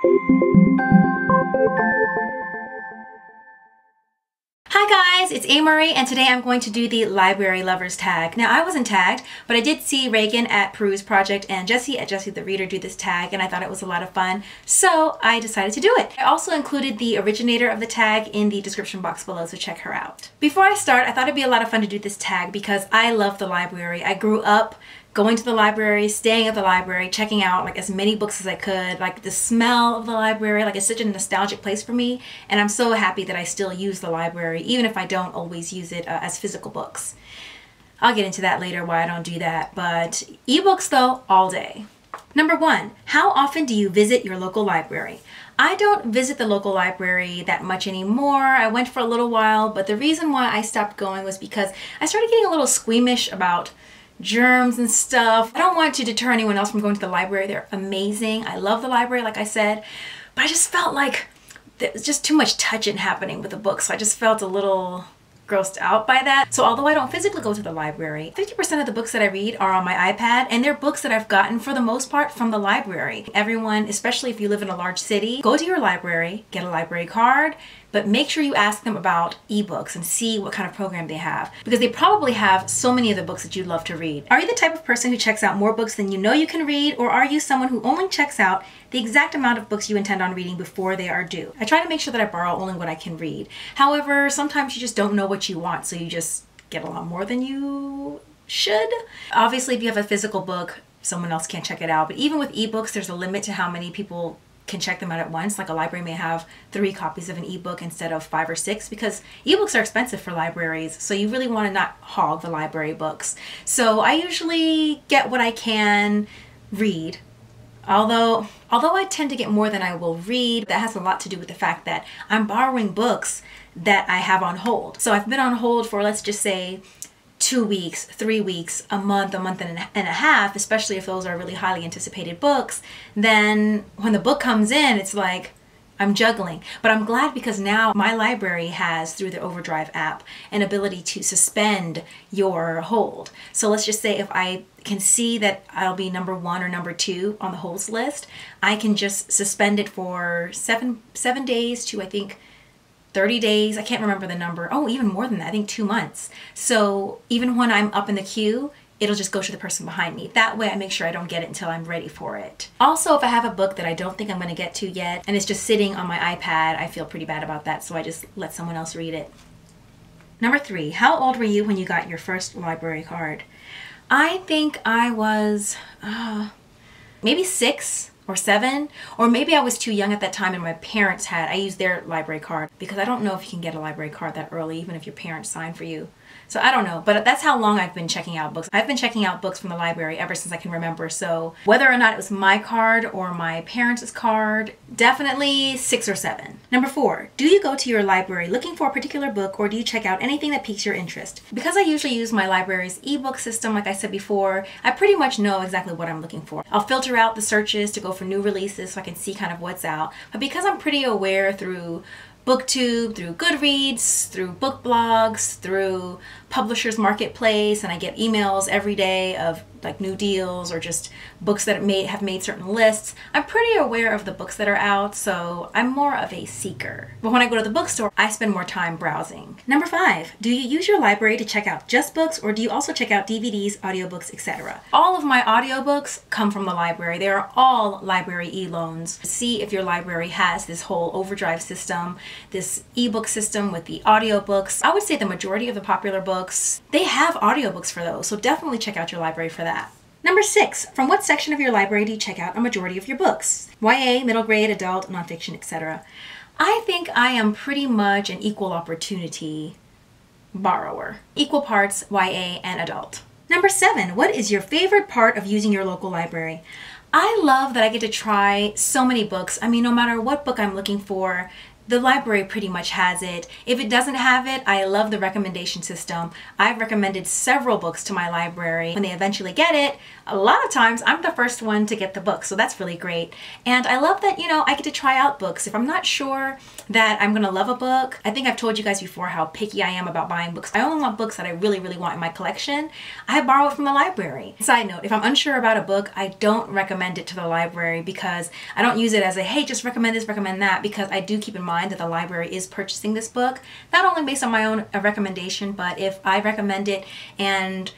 Hi guys, it's Amory, and today I'm going to do the Library Lovers tag. Now I wasn't tagged, but I did see Reagan at Peruse Project and Jessie at Jessie the Reader do this tag, and I thought it was a lot of fun, so I decided to do it. I also included the originator of the tag in the description box below, so check her out. Before I start, I thought it'd be a lot of fun to do this tag because I love the library. I grew up going to the library, staying at the library, checking out like as many books as I could. Like the smell of the library, like it's such a nostalgic place for me, and I'm so happy that I still use the library even if I don't always use it as physical books. I'll get into that later why I don't do that, but ebooks though, all day. Number 1, how often do you visit your local library? I don't visit the local library that much anymore. I went for a little while, but the reason why I stopped going was because I started getting a little squeamish about germs and stuff. I don't want to deter anyone else from going to the library. They're amazing. I love the library, like I said, but I just felt like there was just too much touching happening with the books, so I just felt a little grossed out by that. So although I don't physically go to the library, 50% of the books that I read are on my iPad, and they're books that I've gotten for the most part from the library. Everyone, especially if you live in a large city, go to your library, get a library card, but make sure you ask them about ebooks and see what kind of program they have, because they probably have so many of the books that you'd love to read. Are you the type of person who checks out more books than you know you can read, or are you someone who only checks out the exact amount of books you intend on reading before they are due? I try to make sure that I borrow only what I can read. However, sometimes you just don't know what you want, so you just get a lot more than you should. Obviously, if you have a physical book, someone else can't check it out, but even with ebooks, there's a limit to how many people can check them out at once. Like a library may have 3 copies of an ebook instead of 5 or 6, because ebooks are expensive for libraries, so you really want to not hog the library books. So I usually get what I can read. Although I tend to get more than I will read, that has a lot to do with the fact that I'm borrowing books that I have on hold. So I've been on hold for, let's just say, 2 weeks, 3 weeks, a month and a half, especially if those are really highly anticipated books. Then when the book comes in, it's like I'm juggling. But I'm glad because now my library has, through the Overdrive app, an ability to suspend your hold. So let's just say if I can see that I'll be number 1 or number 2 on the holds list, I can just suspend it for 7 days to, I think, 30 days. I can't remember the number. Oh, even more than that. I think 2 months. So even when I'm up in the queue, it'll just go to the person behind me. That way I make sure I don't get it until I'm ready for it. Also, if I have a book that I don't think I'm going to get to yet and it's just sitting on my iPad, I feel pretty bad about that, so I just let someone else read it. Number 3, how old were you when you got your first library card? I think I was maybe 6 or 7, or maybe I was too young at that time and my parents had. I used their library card because I don't know if you can get a library card that early, even if your parents sign for you. So I don't know, but that's how long I've been checking out books. I've been checking out books from the library ever since I can remember. So whether or not it was my card or my parents' card, definitely 6 or 7. Number 4, do you go to your library looking for a particular book, or do you check out anything that piques your interest? Because I usually use my library's ebook system, like I said before, I pretty much know exactly what I'm looking for. I'll filter out the searches to go for new releases so I can see kind of what's out. But because I'm pretty aware through BookTube, through Goodreads, through book blogs, through Publishers Marketplace, and I get emails every day of like new deals or just books that have made certain lists. I'm pretty aware of the books that are out, so I'm more of a seeker. But when I go to the bookstore, I spend more time browsing. Number 5, do you use your library to check out just books, or do you also check out DVDs, audiobooks, etc.? All of my audiobooks come from the library. They are all library e-loans. See if your library has this whole Overdrive system, this ebook system with the audiobooks. I would say the majority of the popular books, they have audiobooks for those, so definitely check out your library for that. Number 6, from what section of your library do you check out a majority of your books? YA, middle grade, adult, nonfiction, etc. I think I am pretty much an equal opportunity borrower. Equal parts YA and adult. Number 7, what is your favorite part of using your local library? I love that I get to try so many books. I mean, no matter what book I'm looking for, the library pretty much has it. If it doesn't have it, I love the recommendation system. I've recommended several books to my library. When they eventually get it, a lot of times I'm the first one to get the book, so that's really great. And I love that, you know, I get to try out books. If I'm not sure that I'm gonna love a book, I think I've told you guys before how picky I am about buying books. I only want books that I really, really want in my collection. I borrow it from the library. Side note, if I'm unsure about a book, I don't recommend it to the library because I don't use it as a, hey, just recommend this, recommend that, because I do keep in mind that the library is purchasing this book, not only based on my own recommendation, but if I recommend it and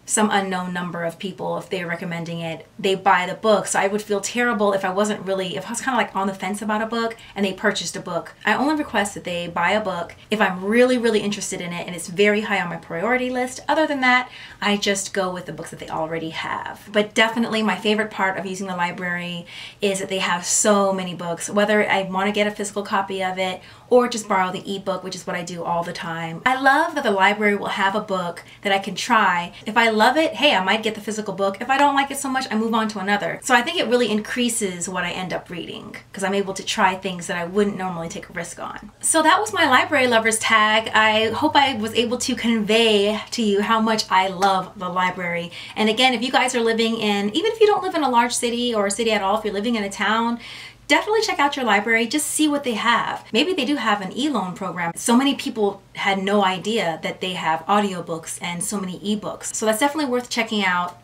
some unknown number of people, if they're recommending it, they buy the book. So I would feel terrible if I was kind of like on the fence about a book and they purchased a book. I only request that they buy a book if I'm really, really interested in it and it's very high on my priority list. Other than that, I just go with the books that they already have. But definitely my favorite part of using the library is that they have so many books, whether I want to get a physical copy of it or just borrow the ebook, which is what I do all the time. I love that the library will have a book that I can try. If I love it, hey, I might get the physical book. If I don't like it so much, I move on to another. So I think it really increases what I end up reading because I'm able to try things that I wouldn't normally take a risk on. So that was my library lovers tag. I hope I was able to convey to you how much I love the library. And again, if you guys are living in, even if you don't live in a large city or a city at all, if you're living in a town, definitely check out your library, just see what they have. Maybe they do have an e-loan program. So many people had no idea that they have audiobooks and so many ebooks. So that's definitely worth checking out.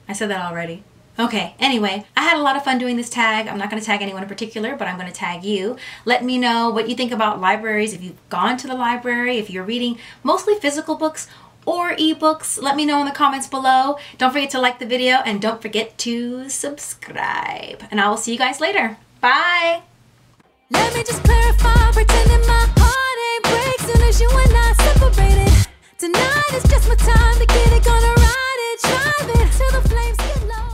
I said that already. Okay, anyway, I had a lot of fun doing this tag. I'm not going to tag anyone in particular, but I'm going to tag you. Let me know what you think about libraries, if you've gone to the library, if you're reading mostly physical books or ebooks. Let me know in the comments below. Don't forget to like the video and don't forget to subscribe. And I will see you guys later. Bye! Let me just clarify, pretending my heart ain't break soon as you and I separated. Tonight is just my time to get it, gonna ride it, drive it till the flames get low.